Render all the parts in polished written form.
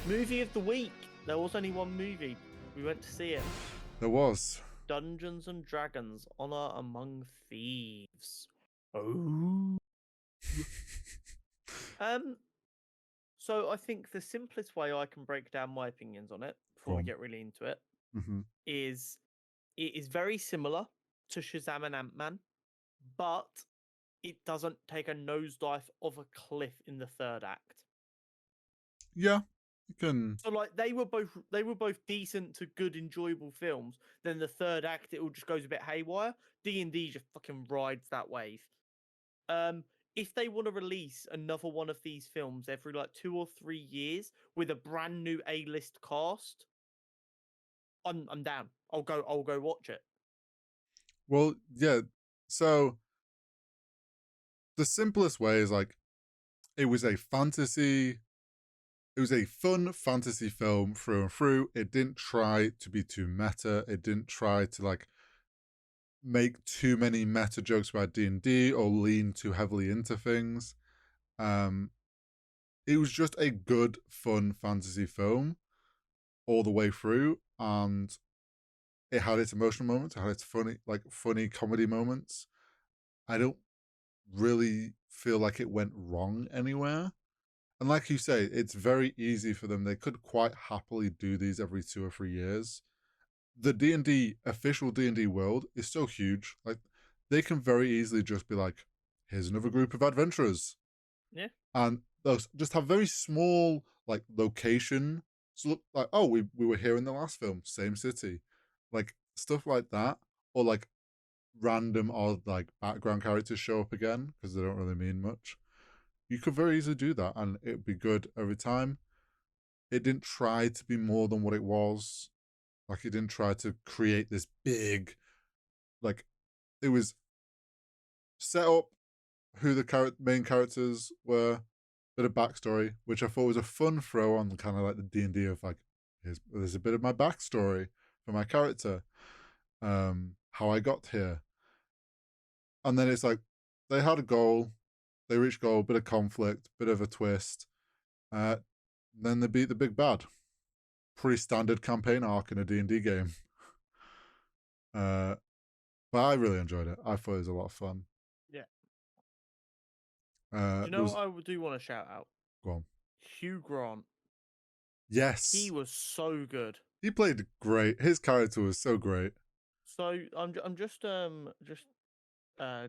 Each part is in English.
Movie of the week. There was only one movie. We went to see it. There was. Dungeons and Dragons: Honor Among Thieves. Oh. Um. So I think the simplest way I can break down my opinions on it before Go we on. get really into it Mm-hmm. is it is very similar to Shazam and Ant-Man, but it doesn't take a nosedive of a cliff in the third act. Yeah, you can. So like they were both decent to good, enjoyable films. Then the third act, it all just goes a bit haywire. D&D just fucking rides that wave. Um, if they want to release another one of these films every like 2 or 3 years with a brand new A-list cast, I'm down. I'll go watch it. Well, yeah. So the simplest way is like it was a fantasy. It was a fun fantasy film through and through. It didn't try to be too meta. It didn't try to like make too many meta jokes about D&D or lean too heavily into things. Um, it was just a good, fun fantasy film all the way through, and it had its emotional moments. It had its funny comedy moments. I don't really feel like it went wrong anywhere. And like you say, it's very easy for them. They could quite happily do these every 2 or 3 years. The D&D official D&D world is so huge. Like they can very easily just be like, here's another group of adventurers. Yeah. And they'll just have very small like location. So look like, oh, we were here in the last film, same city. Like stuff like that. Or like random odd like background characters show up again because they don't really mean much. You could very easily do that and it'd be good every time. It didn't try to be more than what it was. Like it didn't try to create this big, like it was set up who the main characters were, bit of backstory, which I thought was a fun throw on kind of like the D&D of like, there's a bit of my backstory for my character, how I got here. And then it's like, they had a goal, they reached goal, bit of conflict, bit of a twist. Then they beat the big bad. Pretty standard campaign arc in a D&D game. But I really enjoyed it. I thought it was a lot of fun. Yeah. Uh, Do you there know was what I do want to shout out? Go on. Hugh Grant. He Yes, was so good. he played great. His character was so great. So I'm just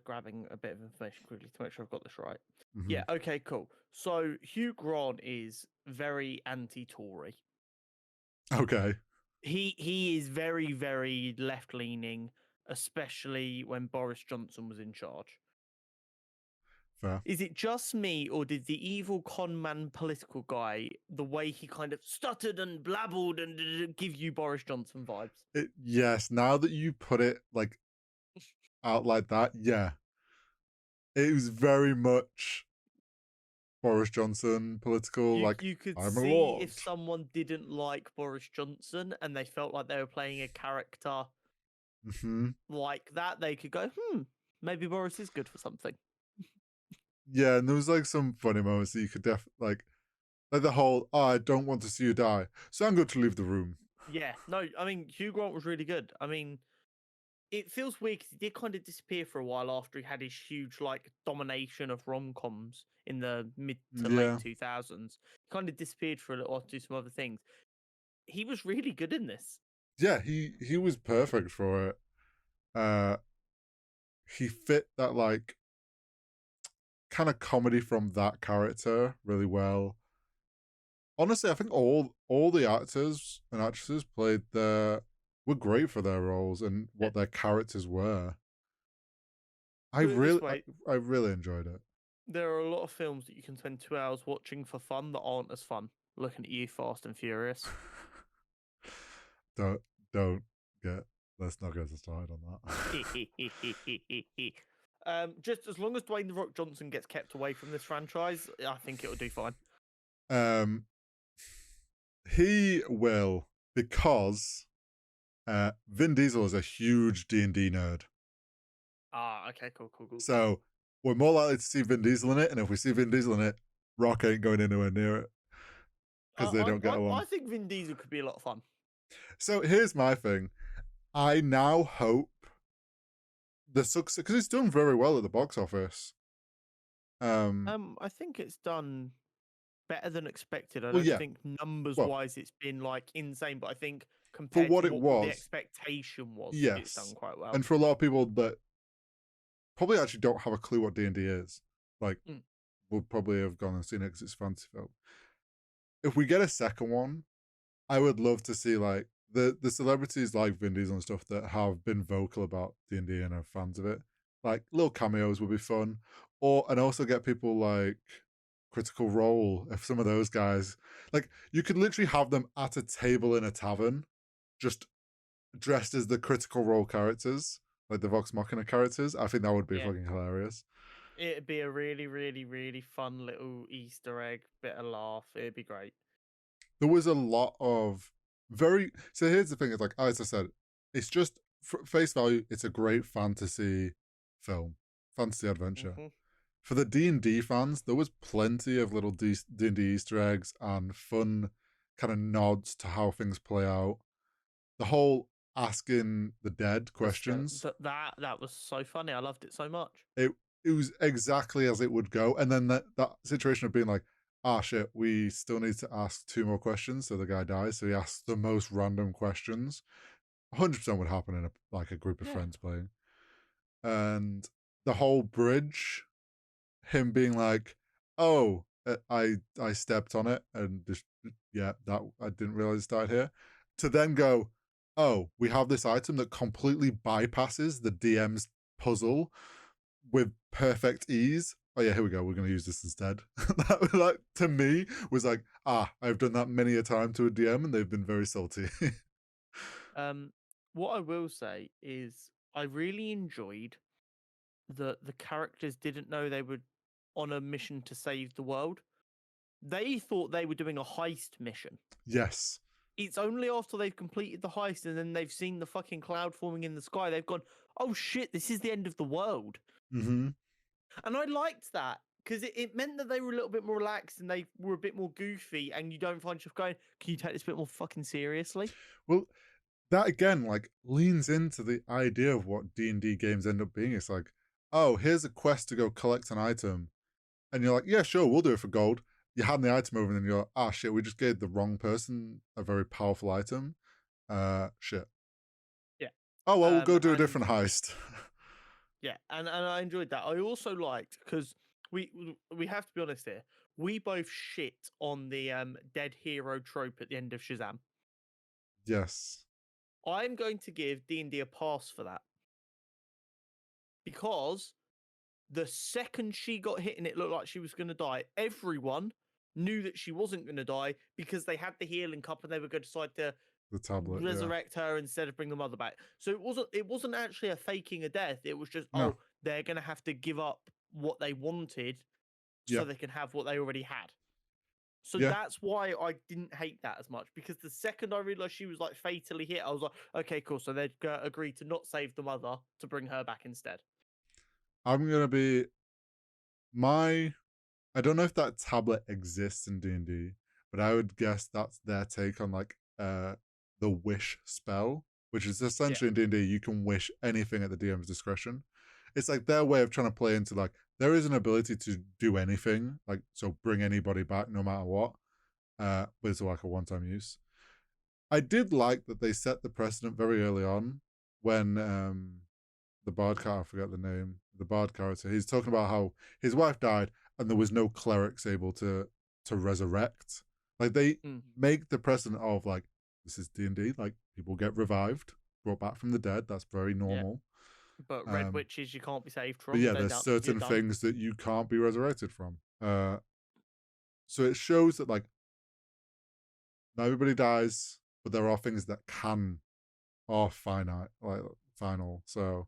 grabbing a bit of information quickly to make sure I've got this right. Mm-hmm. Yeah, okay, cool. So Hugh Grant is very anti-Tory. Okay. He is very, very left-leaning, especially when Boris Johnson was in charge. Fair. Is it just me, or did the evil con man political guy, the way he kind of stuttered and blabbled and give you Boris Johnson vibes? Yes, now that you put it like out like that, yeah. It was very much Boris Johnson political, like You could I'm a see lord. if someone didn't like Boris Johnson and they felt like they were playing a character Mm-hmm. like that, they could go, maybe Boris is good for something. Yeah, and there was like some funny moments that you could like the whole, oh, I don't want to see you die, so I'm going to leave the room. Yeah, no, I mean, Hugh Grant was really good. I mean, it feels weird because he did kind of disappear for a while after he had his huge, like, domination of rom-coms in the mid to late Yeah. 2000s. He kind of disappeared for a little while to do some other things. He was really good in this. Yeah, he was perfect for it. He fit that like kind of comedy from that character really well. Honestly, I think all the actors and actresses were great for their roles and what their characters were. Put it this way, I really enjoyed it. there are a lot of films that you can spend 2 hours watching for fun that aren't as fun. Looking at you, Fast and Furious. don't don't get let's not get started on that. Just as long as Dwayne the Rock Johnson gets kept away from this franchise, I think it'll do fine. He will, because Vin Diesel is a huge D&D nerd. Ah, okay, cool. So we're more likely to see Vin Diesel in it, and if we see Vin Diesel in it, Rock ain't going anywhere near it. because they don't get I along. think Vin Diesel could be a lot of fun. So here's my thing. I now hope the success, because it's done very well at the box office. I think it's done better than expected. I Well, don't yeah. think numbers Well, wise it's been like insane, but I think for compared to what it what the was, expectation was, it's done yes. quite well. And for a lot of people that probably actually don't have a clue what D&D is, like, Mm. would probably have gone and seen it because it's a fantasy film. If we get a second one, I would love to see like the celebrities like Vin Diesel and stuff that have been vocal about D&D and are fans of it. Like little cameos would be fun, or and also get people like Critical Role. If some of those guys, like you could literally have them at a table in a tavern, just dressed as the Critical Role characters, like the Vox Machina characters. I think that would be Yeah, fucking hilarious. it'd be a really, really, really fun little Easter egg, bit of laugh. It'd be great. There was a lot of very. So here's the thing: it's like as I said, it's just face value. It's a great fantasy film, fantasy adventure. Hmm. For the D&D fans, there was plenty of little D&D Easter eggs and fun kind of nods to how things play out. The whole asking the dead questions, That was so funny. I loved it so much. it it was exactly as it would go. And then that situation of being like, ah shit, we still need to ask two more questions, so the guy dies. So he asks the most random questions. 100% would happen in a group of Yeah. friends playing. And the whole bridge, him being like, "Oh, I stepped on it and just yeah, that I didn't realize it started here." To then go, "Oh, we have this item that completely bypasses the DM's puzzle with perfect ease. Oh yeah, here we go. We're going to use this instead." That to me was like, I've done that many a time to a DM, and they've been very salty. Um, what I will say is I really enjoyed that the characters didn't know they were on a mission to save the world. They thought they were doing a heist mission. Yes. It's only after they've completed the heist and then they've seen the fucking cloud forming in the sky, they've gone, oh shit, this is the end of the world. Mm-hmm. And I liked that because it meant that they were a little bit more relaxed and they were a bit more goofy, and you don't find yourself going, can you take this a bit more fucking seriously? Well, that again like leans into the idea of what D&D games end up being. It's like, oh, here's a quest to go collect an item, and you're like, yeah, sure, we'll do it for gold. You hand the item over, and then you're like, shit, we just gave the wrong person a very powerful item. Shit. Yeah. Oh well, we'll go do a And different heist. yeah, and I enjoyed that. I also liked because we have to be honest here. We both shit on the dead hero trope at the end of Shazam. Yes. I'm going to give D&D a pass for that because the second she got hit and it looked like she was going to die, everyone knew that she wasn't going to die because they had the healing cup and they were going to decide to The tablet. Yeah. resurrect her instead of bring the mother back. So it wasn't actually a faking a death. It was just No. they're going to have to give up what they wanted Yeah. so they can have what they already had. So Yeah. that's why I didn't hate that as much, because the second I realized she was like fatally hit, I was like, okay, cool. So they'd agree to not save the mother to bring her back instead. I'm gonna be my. I don't know if that tablet exists in D&D, but I would guess that's their take on like the wish spell, which is Yeah. essentially in D&D you can wish anything at the DM's discretion. It's like their way of trying to play into like there is an ability to do anything, like so bring anybody back no matter what. But it's like a one-time use. I did like that they set the precedent very early on when the bard character, I forget the name, the bard character, he's talking about how his wife died and there was no clerics able to resurrect. Like they make the precedent of like this is D&D, like people get revived, brought back from the dead. That's very Yeah. normal. But red witches you can't be saved But from. yeah, They're there's done. You're certain done. things that you can't be resurrected from. So it shows that like not everybody dies, but there are things that are finite, like final. So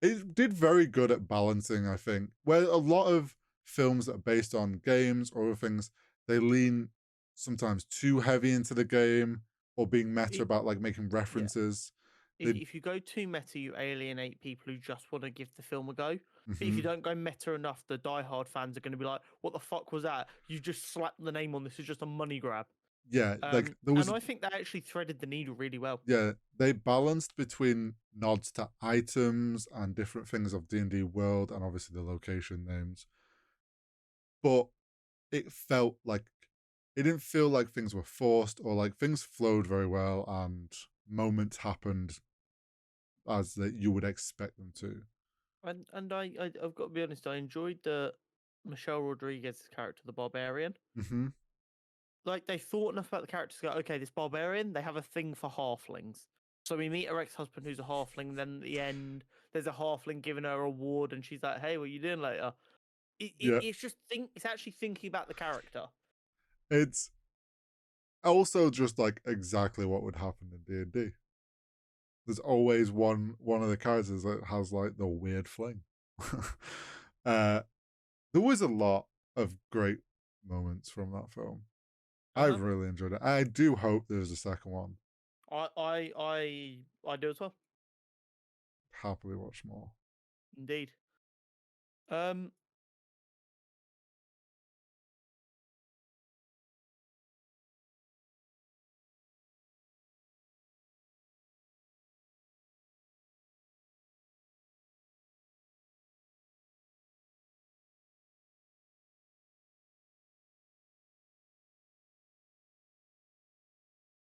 it did very good at balancing, I think, where a lot of films that are based on games or other things, they lean sometimes too heavy into the game or being meta It, about like making yeah. references. They If you go too meta, you alienate people who just want to give the film a go. But if mm-hmm. you don't go meta enough, the diehard fans are going to be like, "What the fuck was that? You just slapped the name on this. Is just a money grab." yeah, like there And was, I think that actually threaded the needle really well. yeah, they balanced between nods to items and different things of D&D world and obviously the location names, but it felt like it didn't feel like things were forced or like things flowed very well and moments happened as that you would expect them to. And I've got to be honest, I enjoyed the Michelle Rodriguez's character, the barbarian. Hmm. Like they thought enough about the characters to go, okay, this barbarian, they have a thing for halflings. So we meet her ex-husband who's a halfling, then at the end there's a halfling giving her a award and she's like, hey, what are you doing later? Yeah, It's just it's actually thinking about the character. it's also just like exactly what would happen in D&D. There's always one of the characters that has like the weird fling. uh, there was a lot of great moments from that film. I Uh-huh. really enjoyed it. I do hope there's a second one. I do as well. Happily watch more. Indeed. Um